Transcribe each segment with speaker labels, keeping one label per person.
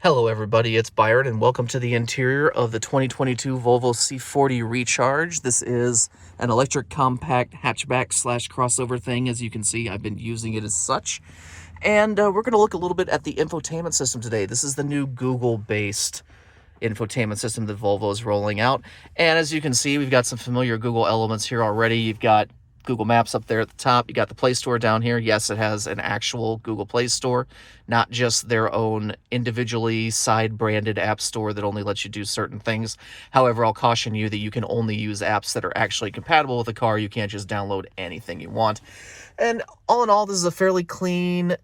Speaker 1: Hello everybody, it's Byron and welcome to the interior of the 2022 Volvo C40 Recharge. This is an electric compact hatchback slash crossover thing. As you can see, I've been using it as such. And we're going to look a little bit at the infotainment system today. This is the new Google-based infotainment system that Volvo is rolling out. And as you can see, we've got some familiar Google elements here already. You've got Google Maps up there at the top. You got the Play Store down here. Yes, it has an actual Google Play Store, not just their own individually side-branded app store that only lets you do certain things. However, I'll caution you that you can only use apps that are actually compatible with the car. You can't just download anything you want. And all in all, this is a fairly clean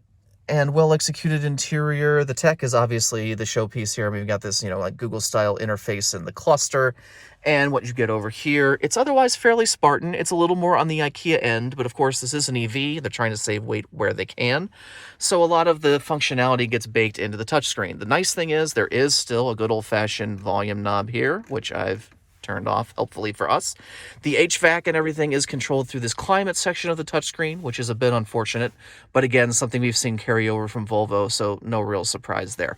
Speaker 1: and well-executed interior. The tech is obviously the showpiece here. I mean, we've got this, like Google-style interface in the cluster. And what you get over here, it's otherwise fairly Spartan. It's a little more on the IKEA end, but of course this is an EV. They're trying to save weight where they can. So a lot of the functionality gets baked into the touchscreen. The nice thing is there is still a good old-fashioned volume knob here, which I've turned off, helpfully for us. The HVAC and everything is controlled through this climate section of the touchscreen, which is a bit unfortunate, but again, something we've seen carry over from Volvo, so no real surprise there.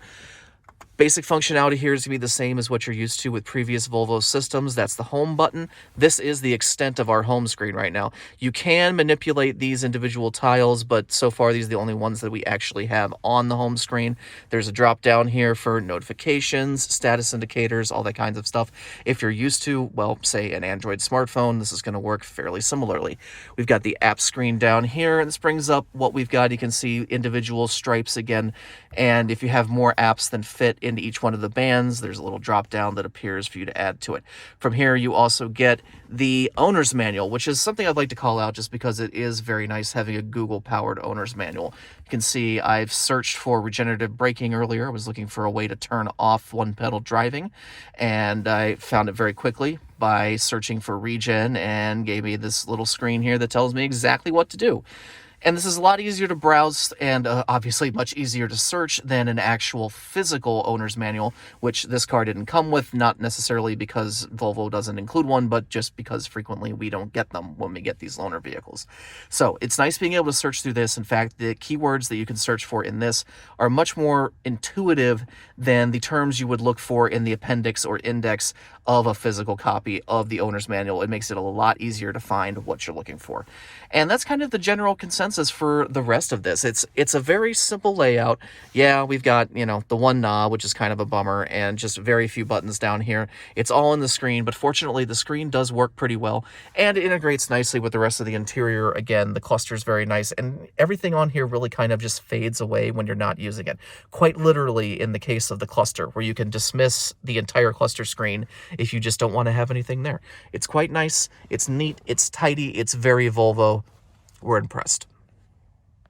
Speaker 1: Basic functionality here is to be the same as what you're used to with previous Volvo systems. That's the home button. This is the extent of our home screen right now. You can manipulate these individual tiles, but so far these are the only ones that we actually have on the home screen. There's a drop down here for notifications, status indicators, all that kinds of stuff. If you're used to, well, say an Android smartphone, this is going to work fairly similarly. We've got the app screen down here, and this brings up what we've got. You can see individual stripes again, and if you have more apps than fit into each one of the bands, there's a little drop down that appears for you to add to it. From here, you also get the owner's manual, which is something I'd like to call out just because it is very nice having a Google-powered owner's manual. You can see I've searched for regenerative braking earlier. I was looking for a way to turn off one-pedal driving, and I found it very quickly by searching for regen and gave me this little screen here that tells me exactly what to do. And this is a lot easier to browse and obviously much easier to search than an actual physical owner's manual, which this car didn't come with, not necessarily because Volvo doesn't include one, but just because frequently we don't get them when we get these loaner vehicles. So it's nice being able to search through this. In fact, the keywords that you can search for in this are much more intuitive than the terms you would look for in the appendix or index of a physical copy of the owner's manual. It makes it a lot easier to find what you're looking for. And that's kind of the general consensus for the rest of this. It's a very simple layout. Yeah, we've got, the one knob, which is kind of a bummer, and just very few buttons down here. It's all in the screen, but fortunately the screen does work pretty well and it integrates nicely with the rest of the interior. Again, the cluster is very nice and everything on here really kind of just fades away when you're not using it. Quite literally in the case of the cluster, where you can dismiss the entire cluster screen if you just don't want to have anything there. It's quite nice, it's neat, it's tidy, it's very Volvo. We're impressed.